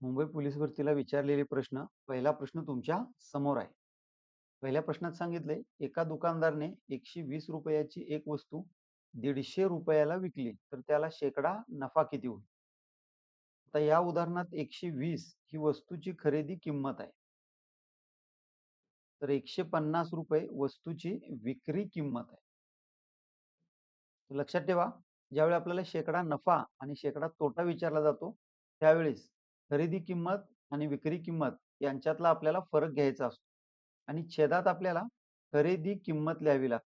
Mumbai police भरतीला विचारलेले प्रश्न. पहिला प्रश्न तुमच्या समोर आहे. पहिल्या प्रश्नात सांगितले, एका दुकानदाराने 120 रुपयाची एक वस्तू 150 रुपयाला विकली तर त्याला शेकडा नफा किती होईल? आता या उदाहरणात 120 ही वस्तूची खरेदी किंमत आहे. तर 150 रुपये वस्तूची विक्री किंमत आहे. तर लक्षात ठेवा, ज्यावेळी आपल्याला शेकडा नफा आणि शेकडा तोटा विचारला जातो, त्यावेळेस खरेदी किंमत आणि विक्री किंमत यांच्यातला आपल्याला फरक घ्यायचा असतो आणि छेदात आपल्याला खरेदी किंमत लिहावी लागते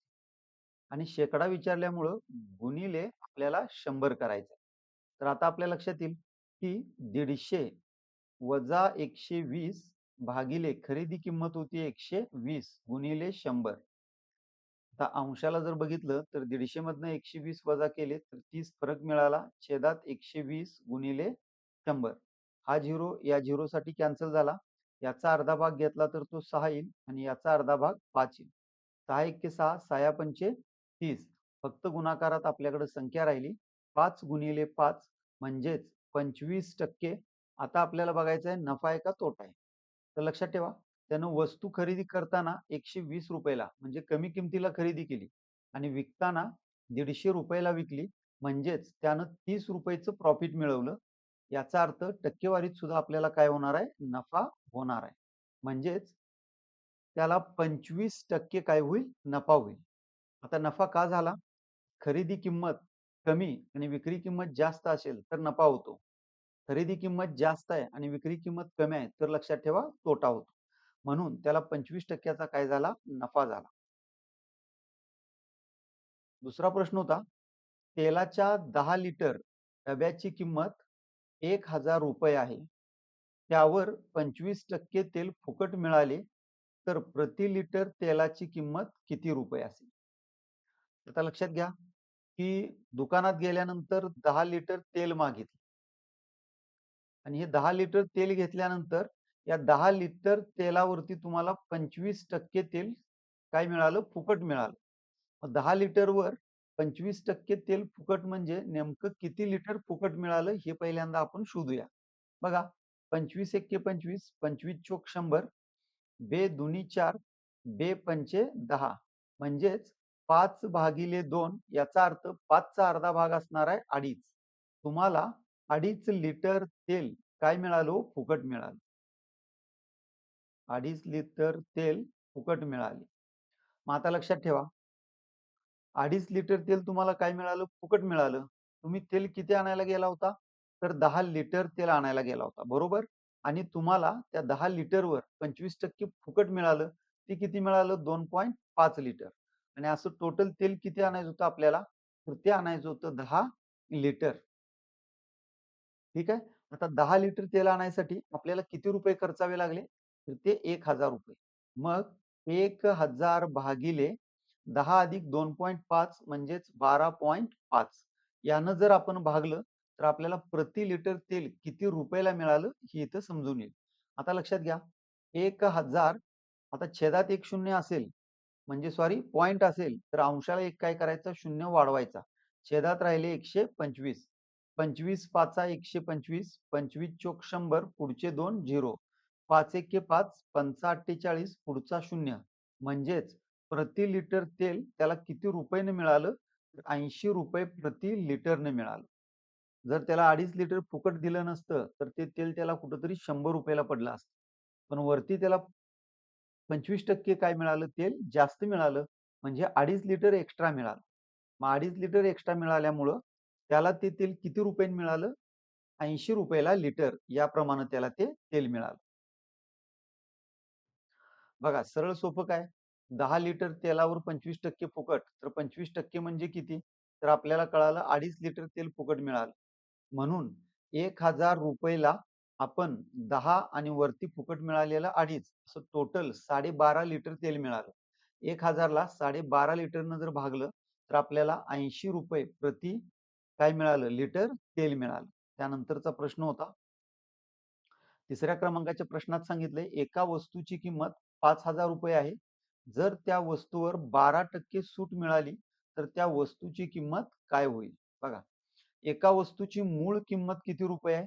आणि शेकडा विचारल्यामुळं गुणिले आपल्याला 100 करायचं. तर आता आपल्या लक्षात येईल की 150 वजा 120 भागिले खरेदी किंमत होती 120 गुणिले 100. आता अंशाला जर बघितलं तर 150 मधनं 120 वजा केले तर 30 फरक मिळाला. छेदात 120 गुणिले 100. हा झिरो या झिरो साठी कॅन्सल झाला. याचा अर्धा भाग घेतला तर तो 6 येईल आणि याचा अर्धा भाग 5 येईल. 6 एक्के 6, 6 पंचे 30. फक्त गुणाकारात आपल्याकडे संख्या राहिली 5 गुणिले 5 म्हणजेच 25%. आता आपल्याला बघायचं आहे नफा आहे का तोटा आहे. तर लक्षात ठेवा, त्यानं वस्तू खरेदी करताना 120 रुपयाला म्हणजे कमी किमतीला खरेदी केली आणि विकताना 150 रुपयाला विकली, म्हणजेच त्यानं 30 रुपयाचं प्रॉफिट मिळवलं. याचा अर्थ टक्केवारीत सुद्धा आपल्याला काय होणार आहे? नफा होणार आहे. म्हणजेच त्याला 25% काय होईल? नफा होईल. आता नफा का झाला? खरेदी किंमत कमी आणि विक्री किंमत जास्त असेल तर नफा होतो. खरेदी किंमत जास्त आहे आणि विक्री किंमत कमी आहे तर लक्षात ठेवा तोटा होतो. म्हणून त्याला 25%चा काय झाला? नफा झाला. दुसरा प्रश्न होता, तेलाच्या 10 लिटर डब्याची किंमत 1000 रुपये आहे. त्यावर 25% तेल फुकट मिळाले तर प्रति लिटर तेलाची किंमत किती रुपये असेल? आता लक्षात घ्या की दुकानात गेल्यानंतर 10 लिटर तेल मागितलं आणि हे 10 लिटर तेल घेतल्यानंतर या 10 लिटर तेलावरती तुम्हाला 25% तेल काय मिळालं? फुकट मिळालं. 10 लिटरवर 25% तेल फुकट म्हणजे नेमकं किती लिटर फुकट मिळालं हे पहिल्यांदा आपण शोधूया. बघा, 25 एक्के 25, 25 चोक 100, बे दुनी 4, बे पंचे 10 म्हणजेच 5 भागिले 2 याचा अर्थ 5 चा अर्धा भाग असणार आहे 2.5. तुम्हाला 2.5 लिटर तेल काय मिळालं? फुकट मिळालं. 2.5 लिटर तेल फुकट मिळाले. मग आता लक्षात ठेवा, 2.5 लिटर तेल तुम्हाला काय मिळालं? फुकट मिळालं. तुम्ही तेल किती आणायला गेला होता? तर 10 लिटर तेल आणायला गेला होता, बरोबर? आणि तुम्हाला त्या 10 लिटरवर 25% फुकट मिळालं. ते किती मिळालं? 2.5 लिटर. आणि असं टोटल तेल किती आणायचं होतं आपल्याला? तर ते आणायचं होतं 10 लिटर. ठीक आहे. आता 10 लिटर तेल आणण्यासाठी आपल्याला किती रुपये खर्चावे लागले? तर ते 1000 रुपये. मग 1000 भागिले 10 अधिक 2.5 म्हणजेच 12.5 यानं जर आपण भागलं तर आपल्याला प्रति लिटर तेल किती रुपयाला मिळालं हे इथं समजून येईल. आता लक्षात घ्या, 1000 आता छेदात एक शून्य असेल म्हणजे सॉरी पॉइंट असेल तर अंशाला एक काय करायचं? शून्य वाढवायचा. छेदात राहिले 125. 25 पाचा 125, 25 चोक 100, पुढचे 2 झिरो. 5 एक्के 5, 5 पुढचा 0. म्हणजेच प्रति लिटर तेल त्याला किती रुपयाने मिळालं? 80 रुपये प्रति लिटरने मिळालं. जर त्याला 2.5 लिटर फुकट दिलं नसतं तर ते तेल त्याला कुठंतरी 100 रुपयाला पडलं असतं. पण वरती त्याला 25% काय मिळालं? तेल जास्त मिळालं म्हणजे 2.5 लिटर एक्स्ट्रा मिळालं. मग 2.5 लिटर एक्स्ट्रा मिळाल्यामुळं त्याला ते तेल किती रुपयाने मिळालं? 80 रुपयाला लिटर याप्रमाणे त्याला ते तेल मिळालं. बघा, सरळ सोपं काय? 10 लिटर तेलावर 25% फुकट, तर 25% म्हणजे किती? तर आपल्याला कळालं 2.5 लिटर तेल फुकट मिळालं. म्हणून 1000 रुपयाला आपण 10 आणि वरती फुकट मिळालेलं 2.5 असं टोटल 12.5 लिटर तेल मिळालं. 1000 ला 12.5 लिटरनं जर भागलं तर आपल्याला 80 रुपये प्रति काय मिळालं? लिटर तेल मिळालं. त्यानंतरचा प्रश्न होता, तिसऱ्या क्रमांकाच्या प्रश्नात सांगितलंय, एका वस्तूची किंमत 5000 रुपये आहे. जर त्या वस्तूवर 12% सूट मिळाली तर त्या वस्तूची किंमत काय होईल? बघा, एका वस्तूची मूळ किंमत किती रुपये आहे?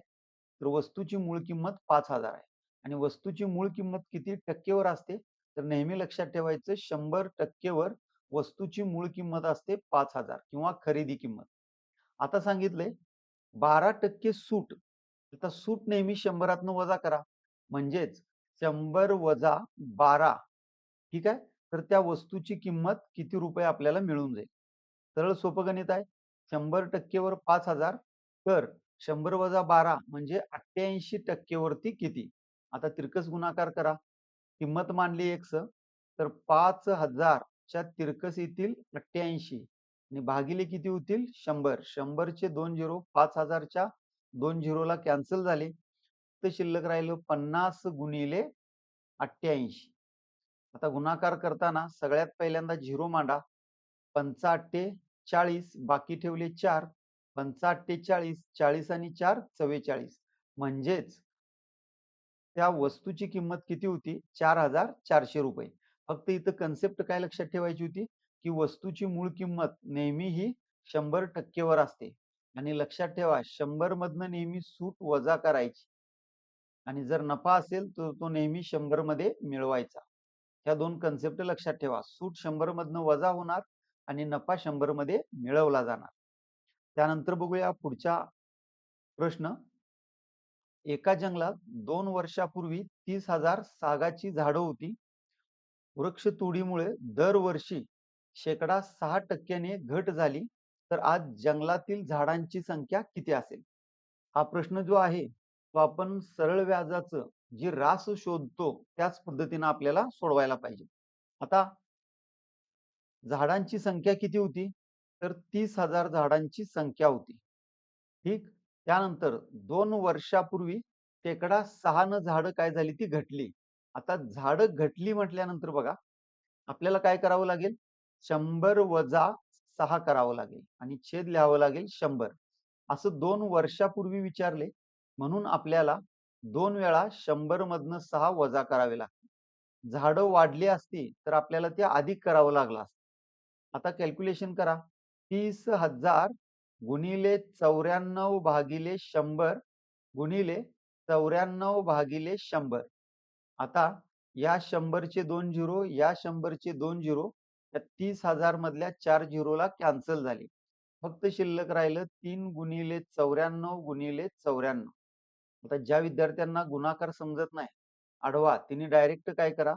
तर वस्तूची मूळ किंमत 5,000 आहे आणि वस्तूची मूळ किंमत किती टक्केवर असते, तर नेहमी लक्षात ठेवायचं 100% वर वस्तूची मूळ किंमत असते 5,000 किंवा खरेदी किंमत. आता सांगितलंय 12% सूट. आता सूट नेहमी 100 वजा करा, म्हणजेच 100 वजा 12. ठीक आहे, तर त्या वस्तूची किंमत किती रुपये आपल्याला मिळून जाईल. सरळ सोपं गणित आहे. 100% वर 5,000, तर 100 वजा 12 म्हणजे 88% वरती किती. आता तिरकस गुणाकार करा. किंमत मानली x, तर 5,000च्या तिरकस येतील 88 आणि भागिले किती होतील 100. 100चे 2 झिरो, 5,000च्या 2 झिरोला कॅन्सल झाले, तर शिल्लक राहिलं 50 गुणिले 88. आता गुणाकार करताना सगळ्यात पहिल्यांदा झिरो मांडा. 45, बाकी ठेवले 4. 45, 40 आणि 4 44. म्हणजेच त्या वस्तूची किंमत किती होती 4,400 रुपये. फक्त इथं कन्सेप्ट काय लक्षात ठेवायची होती की वस्तूची मूळ किंमत नेहमी ही 100% वर असते आणि लक्षात ठेवा 100 मधनं नेहमी सूट वजा करायची आणि जर नफा असेल तर तो नेहमी 100 मध्ये मिळवायचा. ह्या दोन कन्सेप्ट लक्षात ठेवा. सूट 100 मधनं वजा होणार आणि नफा 100 मध्ये मिळवला जाणार. त्यानंतर बघूया पुढचा प्रश्न. एका जंगलात 2 वर्षापूर्वी 30,000 सागाची झाडं होती. वृक्षतोडीमुळे दरवर्षी -6% घट झाली, तर आज जंगलातील झाडांची संख्या किती असेल. हा प्रश्न जो आहे तो आपण सरळ व्याजाचं जी रास शोधतो त्याच पद्धतीने आपल्याला सोडवायला पाहिजे. आता झाडांची संख्या किती होती, तर 30,000 झाडांची संख्या होती. ठीक, त्यानंतर 2 वर्षापूर्वी शेकडा 6 झाडं काय झाली ती घटली. आता झाडं घटली म्हटल्यानंतर बघा आपल्याला काय करावं लागेल, 100 वजा 6 करावं लागेल आणि छेद लिहावं लागेल 100. असं 2 वर्षापूर्वी विचारले म्हणून आपल्याला 2 वेळा 100 मधनं 6 वजा करावे लागतील. झाडं वाढली असती तर आपल्याला ते अधिक करावं लागलं असतं. आता कॅल्क्युलेशन करा. 30,000 गुणिले 94 भागिले 100 गुणिले 94 भागिले 100. आता या 100चे 2 झिरो, या 100चे 2 झिरो, या 30,000 मधल्या 4 झिरोला कॅन्सल झाले. फक्त शिल्लक राहिलं 3 गुणिले 94 गुणिले 94. आता ज्या विद्यार्थ्यांना गुणाकार समजत नाही आडवा, तिने डायरेक्ट काय करा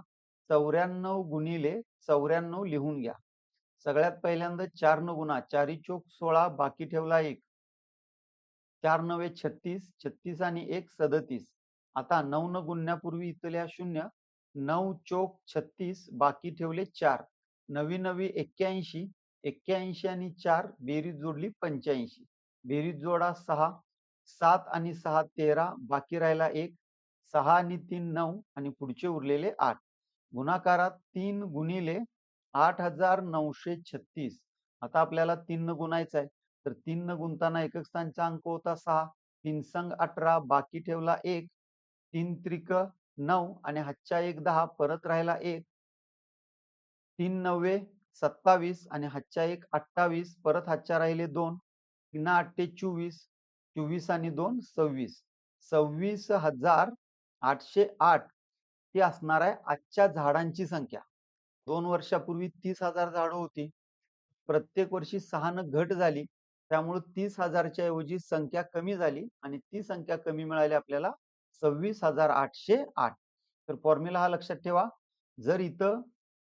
94 गुणिले 94 लिहून घ्या. सगळ्यात पहिल्यांदा 4 न गुणा, 4 चोक 16, बाकी ठेवला 1. 4 नवे 36, 36 आणि 1 37. आता 9 न गुणण्यापूर्वी इथल्या 0. 9 चोक 36, बाकी ठेवले 4. 9 9 81, 81 आणि 4 बेरीज जोडली 85. बेरीज जोडा 6. 7 आणि 6 13, बाकी राहिला 1. 6 आणि 3 9 आणि पुढचे उरलेले 8. गुणाकारात 3 गुणिले 8,936. आता आपल्याला 3 न गुणायचं आहे, तर 3 न गुणताना एकक स्थानचा अंक होता 6. 3 संग 18, बाकी ठेवला 1. 3 त्रिक 9 आणि हातच्या 1 10, परत राहिला 1. 3 नव्वे 27 आणि हातच्या 1 28, परत हातच्या राहिले 2. 3 8 24, 24 आणि 2 26. 26,808 ही असणार आहे आजच्या झाडांची संख्या. 2 वर्षापूर्वी 30,000 झाडं होती. प्रत्येक वर्षी 6 न घट झाली, त्यामुळे 30,000च्या ऐवजी संख्या कमी झाली आणि ती संख्या कमी मिळाली आपल्याला 26,808. तर फॉर्म्युला हा लक्षात ठेवा. जर इथं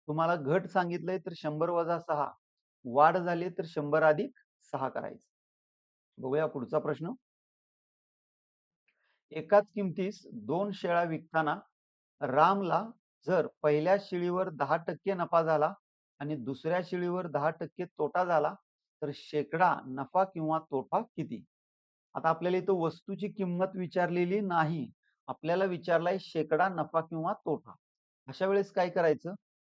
तुम्हाला घट सांगितलंय तर 100 वजा 6, वाढ झाली तर 100 अधिक 6 करायचं. बघूया पुढचा प्रश्न. एकाच किमतीस 2 शेळ्या विकताना रामला जर पहिल्या शेळीवर 10% नफा झाला आणि दुसऱ्या शेळीवर 10% तोटा झाला, तर शेकडा नफा किंवा तोटा किती. आता आपल्याला इथं वस्तूची किंमत विचारलेली नाही, आपल्याला विचारलाय शेकडा नफा किंवा तोटा. अशा वेळेस काय करायचं,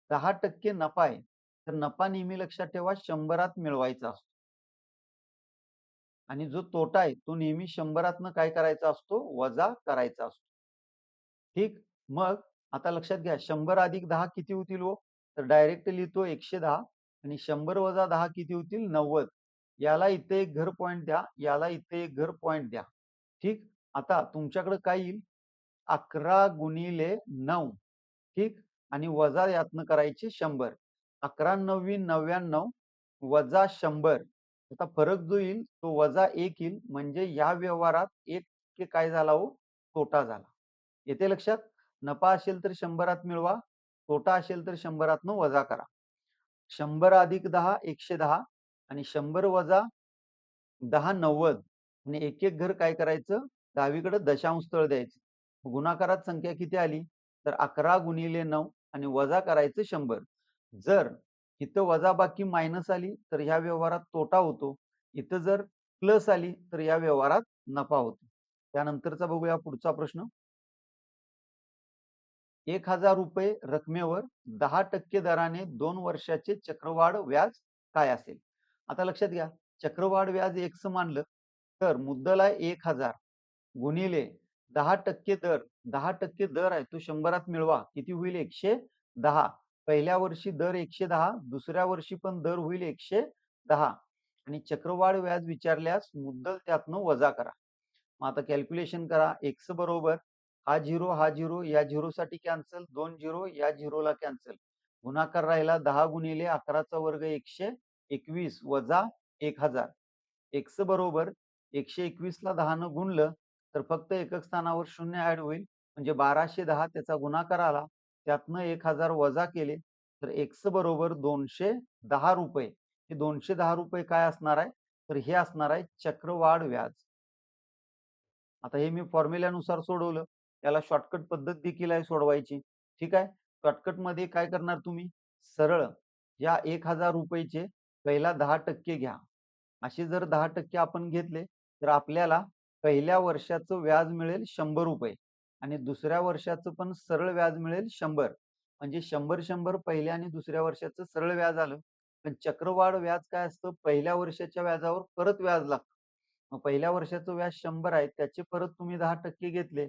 10% नफा आहे तर नफा नेहमी लक्षात ठेवा 100त मिळवायचा असतो आणि जो तोटा आहे तो नेहमी 100तनं काय करायचा असतो, वजा करायचा असतो. ठीक, मग आता लक्षात घ्या 100 अधिक 10 किती होतील हो, तर डायरेक्ट लिहितो 110 आणि 100 वजा 10 किती होतील 90. याला इथे एक घर पॉइंट द्या, याला इथे एक घर पॉइंट द्या. ठीक, आता तुमच्याकडे काय येईल? 11 गुणिले 9, ठीक? आणि वजा यातनं करायचे 100. 11 9 99 वजा 100. आता फरक जो येईल तो वजा 1 येईल, म्हणजे या व्यवहारात 1 काय झाला हो? तोटा झाला. येते लक्षात? नफा असेल तर 100त मिळवा, तोटा असेल तर 100तनं वजा करा. 100 अधिक 10 110 आणि 100 वजा 10 90 आणि एक एक घर काय करायचं? डावीकडे दशांश तळ द्यायचं. गुणाकारात संख्या किती आली? तर 11 गुणिले 9 आणि वजा करायचं 100. जर इथं वजाबाकी मायनस आली तर ह्या व्यवहारात तोटा होतो. इथं जर प्लस आली तर या व्यवहारात नफा होतो. त्यानंतरचा बघूया पुढचा प्रश्न. 1000 रुपये रकमेवर 10% दराने 2 वर्षाचे चक्रवाढ व्याज काय असेल? आता लक्षात घ्या, चक्रवाढ व्याज एकसं मानलं तर मुद्दल आहे 1000 गुणिले 10% दर. 10% दर आहे तो 100त मिळवा, किती होईल? 110. पहिल्या वर्षी दर 110, दुसऱ्या वर्षी पण दर होईल 110 आणि चक्रवाढ व्याज विचारल्यास मुद्दल त्यातनं वजा करा. मग आता कॅल्क्युलेशन करा. एक्स बरोबर हा झिरो, हा झिरो, या झिरो साठी कॅन्सल, 2 झिरो, या झिरोला कॅन्सल. गुणाकार राहिला 10 गुणिले 11चा वर्ग 121 वजा 1000. एक्स बरोबर 121 ला 10 न गुणलं तर फक्त एकक स्थानावर 0 ऍड होईल, म्हणजे 1210. त्याचा गुणाकार आला, त्यातनं 1000 वजा केले तर एक्स बरोबर 210 रुपये. हे 210 रुपये काय असणार आहे? तर हे असणार आहे चक्रवाढ व्याज. आता हे मी फॉर्म्युल्यानुसार सोडवलं. त्याला शॉर्टकट पद्धत देखील आहे सोडवायची. ठीक आहे. शॉर्टकट मध्ये काय करणार तुम्ही? सरळ या 1000 रुपयेचे पहिला 10% घ्या. असे जर 10% आपण घेतले तर आपल्याला पहिल्या वर्षाचं व्याज मिळेल 100 रुपये आणि दुसऱ्या वर्षाचं पण सरळ व्याज मिळेल 100. म्हणजे 100 पहिल्या आणि दुसऱ्या वर्षाचं सरळ व्याज आलं. पण चक्रवाढ व्याज काय असतं? पहिल्या वर्षाच्या व्याजावर परत व्याज लागतं. मग पहिल्या वर्षाचं व्याज 100 आहे, त्याचे परत तुम्ही 10% घेतले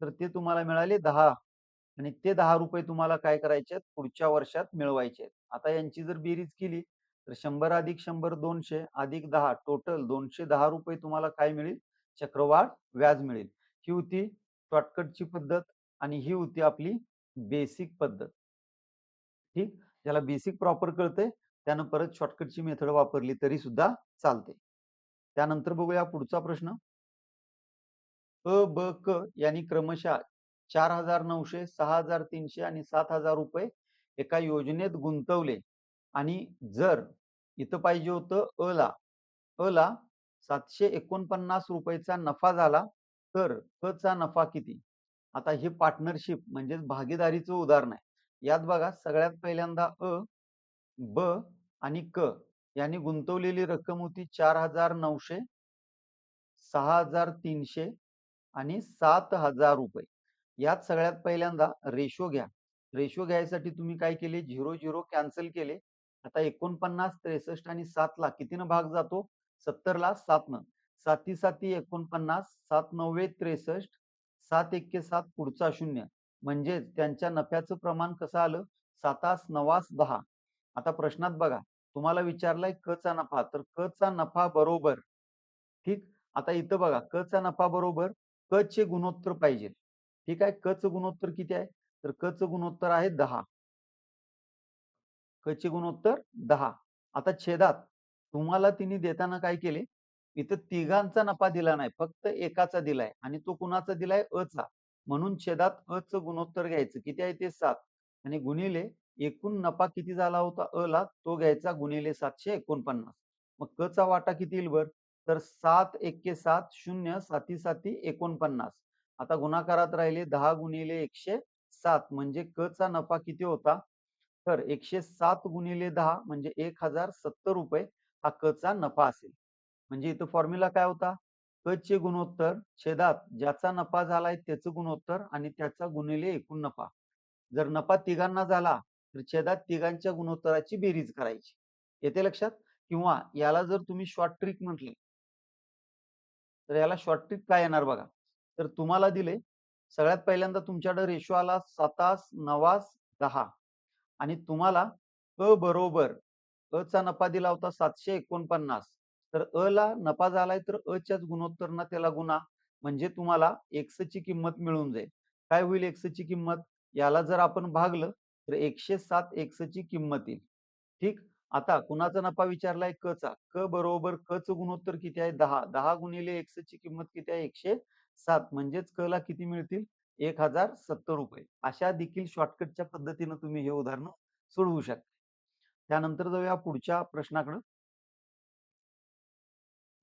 तर ते तुम्हाला मिळाले 10 आणि ते 10 रुपये तुम्हाला काय करायचे आहेत? पुढच्या वर्षात मिळवायचे आहेत. आता यांची जर बेरीज केली तर 100 अधिक 100 200 अधिक 10 टोटल 210 रुपये तुम्हाला काय मिळेल? चक्रवाढ व्याज मिळेल. ही होती शॉर्टकटची पद्धत आणि ही होती आपली बेसिक पद्धत. ठीक, ज्याला बेसिक प्रॉपर कळते त्यानं परत शॉर्टकटची मेथड वापरली तरी सुद्धा चालते. त्यानंतर बघूया पुढचा प्रश्न. अ, ब, क यांनी क्रमशः 4900, 6300 आणि 7000 रुपये एका योजनेत गुंतवले आणि जर इथं पाहिजे होतं अ ला 749 रुपयेचा नफा झाला तर क चा नफा किती? आता हे पार्टनरशिप म्हणजेच भागीदारीचं उदाहरण आहे. यात बघा सगळ्यात पहिल्यांदा ब आणि क यांनी गुंतवलेली रक्कम होती 4900, 6300 आणि 7000 रुपये. यात सगळ्यात पहिल्यांदा रेशो घ्या. रेशो घ्यायसाठी तुम्ही काय केले? 0 कॅन्सल केले. आता 49 63 आणि 7 ला कितीनं भाग जातो? 70 ला 7 न. 7 7 49, 7 9 63, 7 1 7 पुढचा 0. म्हणजे त्यांच्या नफ्याचं प्रमाण कसं आलं? 7 9 10. आता प्रश्नात बघा, तुम्हाला विचारलाय क चा नफा, तर क चा नफा बरोबर. ठीक, आता इथं बघा क चा नफा बरोबर क चे गुणोत्तर पाहिजे. ठीक आहे. क चं गुणोत्तर किती आहे? तर क चं गुणोत्तर आहे 10. क चे गुणोत्तर 10. आता छेदात तुम्हाला तिने देताना काय केले? इथं तिघांचा नफा दिला नाही, फक्त एकाचा दिलाय आणि तो कुणाचा दिलाय? अ चा. म्हणून छेदात अ चं गुणोत्तर घ्यायचं. किती आहे ते? 7 आणि गुणिले एकूण नफा किती झाला होता अ ला, तो घ्यायचा गुणिले 749. मग क चा वाटा किती येईल बर? तर 7 1 7 0 7 7 49. आता गुणाकारात राहिले 10 गुणिले 107 म्हणजे क चा नफा किती होता? तर 107 गुणिले 10 म्हणजे 1070 रुपये हा क चा नफा असेल. म्हणजे इथं फॉर्म्युला काय होता? क चे गुणोत्तर छेदात ज्याचा नफा झालाय त्याचं गुणोत्तर आणि त्याचा गुणिले एकूण नफा. जर नफा तिघांना झाला तर छेदात तिघांच्या गुणोत्तराची बेरीज करायची. येते लक्षात? किंवा याला जर तुम्ही शॉर्ट ट्रिक म्हटले तर याला शॉर्ट ट्रिक काय येणार बघा. तर तुम्हाला दिले सगळ्यात पहिल्यांदा तुमच्याकडे रेशो आला 7 9 10 आणि तुम्हाला अ बरोबर अ चा नफा दिला होता 749. तर अ ला नफा झालाय तर अ च्याच गुणोत्तरना त्याला गुणा. म्हणजे तुम्हाला एक्सची किंमत मिळून जाईल. काय होईल एक्सची किंमत? याला जर आपण भागलं तर 107 एक्सची किंमत येईल. ठीक. आता कुणाचा नफा विचारलाय क चा. क बरोबर क च गुणोत्तर किती आहे? 10. 10 गुणिले एक्सची किंमत किती आहे? 107 म्हणजेच क ला किती मिळतील? 1070 रुपये. अशा देखील शॉर्टकटच्या पद्धतीने तुम्ही हे उदाहरण सोडवू शकता. त्यानंतर जाऊया पुढच्या प्रश्नाकडे.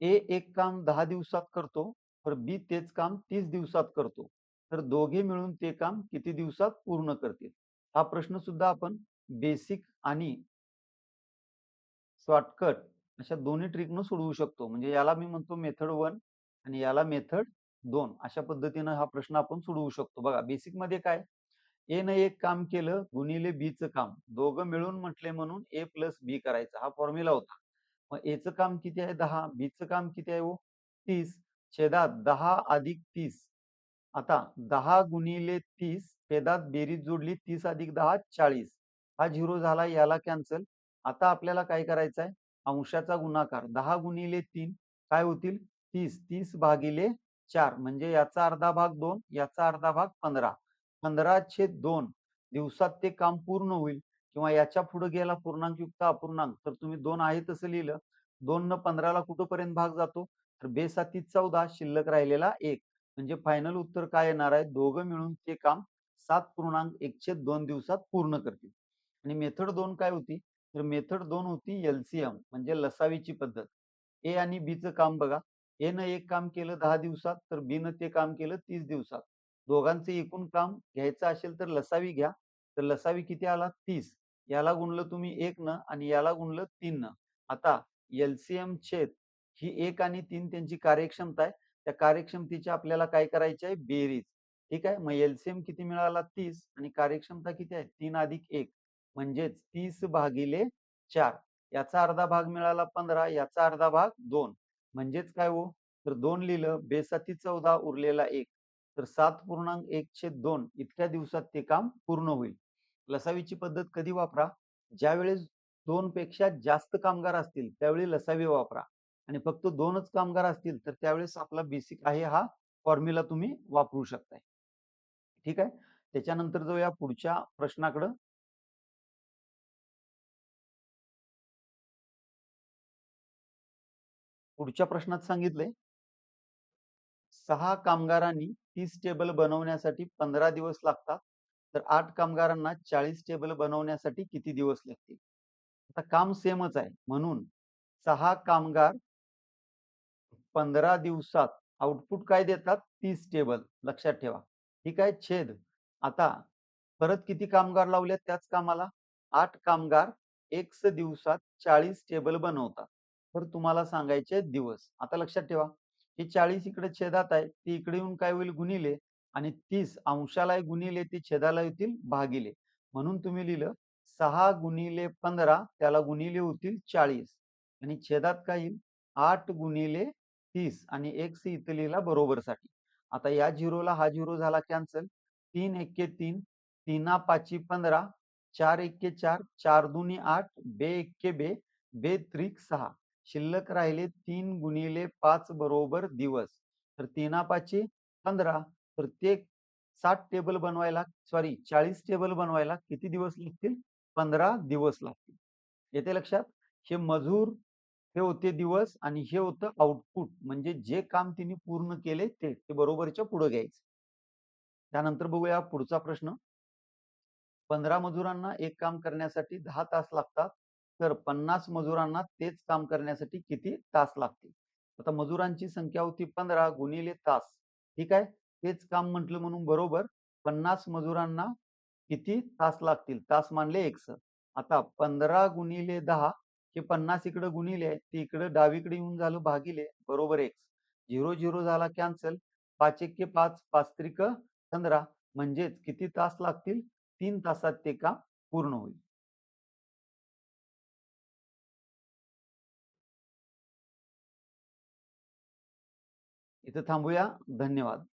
ए एक काम 10 दिवसात करतो, तर बी तेच काम 30 दिवसात करतो. तर दोघे मिळून ते काम किती दिवसात पूर्ण करतील? हा प्रश्न सुद्धा आपण बेसिक आणि शॉर्टकट अशा दोन्ही ट्रिकनं सोडवू शकतो. म्हणजे याला मी म्हणतो मेथड 1 आणि याला मेथड 2 अशा पद्धतीनं हा प्रश्न आपण सोडवू शकतो. बघा बेसिक मध्ये काय? ए न एक काम केलं गुणिले बी चं काम. दोघं मिळून म्हटले म्हणून ए प्लस बी करायचा हा फॉर्म्युला होता. मग ए चं काम किती आहे? 10. बी चं काम किती आहे हो? 30. छेदात 10 अधिक 30. आता 10 गुणिले 30 छेदात बेरीज जोडली 30 अधिक 10 40. हा 0 झाला याला कॅन्सल. आता आपल्याला काय करायचं आहे? अंशाचा गुणाकार 10 गुणिले 3 काय होतील? 30. 30 भागिले 4 म्हणजे याचा अर्धा भाग 2 याचा अर्धा भाग 15. 15/2 दिवसात ते काम पूर्ण होईल. किंवा याच्या पुढे गेला पूर्णांक युक्त अपूर्णांक तर तुम्ही 2 आहे तसं लिहिलं. 2 न 15ला कुठपर्यंत भाग जातो? तर बेसाती 14 शिल्लक राहिलेला 1. म्हणजे फायनल उत्तर काय येणार आहे? दोघं मिळून ते काम 7.1/2 दिवसात पूर्ण करतील. आणि मेथड 2 काय होती? तर मेथड 2 होती एलसीएम म्हणजे लसावीची पद्धत. ए आणि बी चं काम बघा. ए न एक काम केलं 10 दिवसात तर बी न ते काम केलं 30 दिवसात. दोघांचे एकूण काम घ्यायचं असेल तर लसावी घ्या. तर लसावी किती आला? 30. याला गुणलं तुम्ही 1 न आणि याला गुणलं 3 न. आता एलसीएम छेद ही 1 आणि 3 त्यांची कार्यक्षमता आहे. त्या कार्यक्षमतेची आपल्याला काय करायची आहे? बेरीज. ठीक आहे. मग एलसीएम किती मिळाला? 30 आणि कार्यक्षमता किती आहे? 3 अधिक 1 म्हणजेच 30 भागिले 4. याचा अर्धा भाग मिळाला 15 याचा अर्धा भाग 2 म्हणजेच काय हो? तर 2 लिहिलं बेसाती 14 उरलेला 1 तर 7.1/2 इतक्या दिवसात ते काम पूर्ण होईल. लसावीची पद्धत कधी वापरा? ज्यावेळेस 2 पेक्षा जास्त कामगार असतील त्यावेळी लसावी वापरा आणि फक्त 2च कामगार असतील तर त्यावेळेस आपला बेसिक आहे हा फॉर्म्युला तुम्ही वापरू शकताय. ठीक आहे. त्याच्यानंतर जाऊया पुढच्या प्रश्नाकडे. पुढच्या प्रश्नात सांगितलंय 6 कामगारांनी 30 टेबल बनवण्यासाठी 15 दिवस लागतात. तर 8 कामगारांना 40 टेबल बनवण्यासाठी किती दिवस लागतील? आता काम सेमच आहे म्हणून 6 कामगार 15 दिवसात आउटपुट काय देतात? 30 टेबल. लक्षात ठेवा. ठीक आहे. छेद आता परत किती कामगार लावलेत त्याच कामाला? 8 कामगार एक्स दिवसात 40 टेबल बनवतात. तर तुम्हाला सांगायचे दिवस. आता लक्षात ठेवा. हे 40 इकडे छेदात आहे. ती इकडे येऊन काय होईल? गुणिले आणि 30 अंशाला गुणिले ते छेदाला येतील भागिले. म्हणून तुम्ही लिहिलं 6 गुणिले 15 त्याला गुणिले होतील 40 आणि छेदात काय येईल? 8 गुणिले 30 आणि एक्स इथं लिहिला बरोबरसाठी. आता या झिरोला हा झिरो झाला कॅन्सल. 3 एक्के 3 3 पाची 15 4 एक्के 4 4 दुनी 8 बे एक्के बे बे त्रिक 6 शिल्लक राहिले 3 गुणिले 5 बरोबर दिवस. तर 3 पाची 15 तर ते 60 टेबल बनवायला सॉरी 40 टेबल बनवायला किती दिवस लागतील? 15 दिवस लागतील. येते लक्षात? हे मजूर हे होते दिवस आणि हे होतं आउटपुट म्हणजे जे काम तिने पूर्ण केले ते बरोबरच्या पुढे घ्यायचं. त्यानंतर बघूया पुढचा प्रश्न. 15 मजुरांना एक काम करण्यासाठी 10 तास लागतात. तर 50 मजुरांना तेच काम करण्यासाठी किती तास लागतील? आता मजुरांची संख्या होती 15 गुणिले तास. ठीक आहे. तेच काम म्हटलं म्हणून बरोबर 50 मजुरांना किती तास लागतील? तास मानले एक्स. आता 15 गुणिले 10 हे 50 इकडे गुणिले आहे ते इकडे डावीकडे येऊन झालं भागिले बरोबर एक्स. 0 0 झाला कॅन्सल. 5 एक्के 5 5 त्रिक 15 म्हणजेच किती तास लागतील? 3 तासात ते काम पूर्ण होईल. इथं थांबूया. धन्यवाद.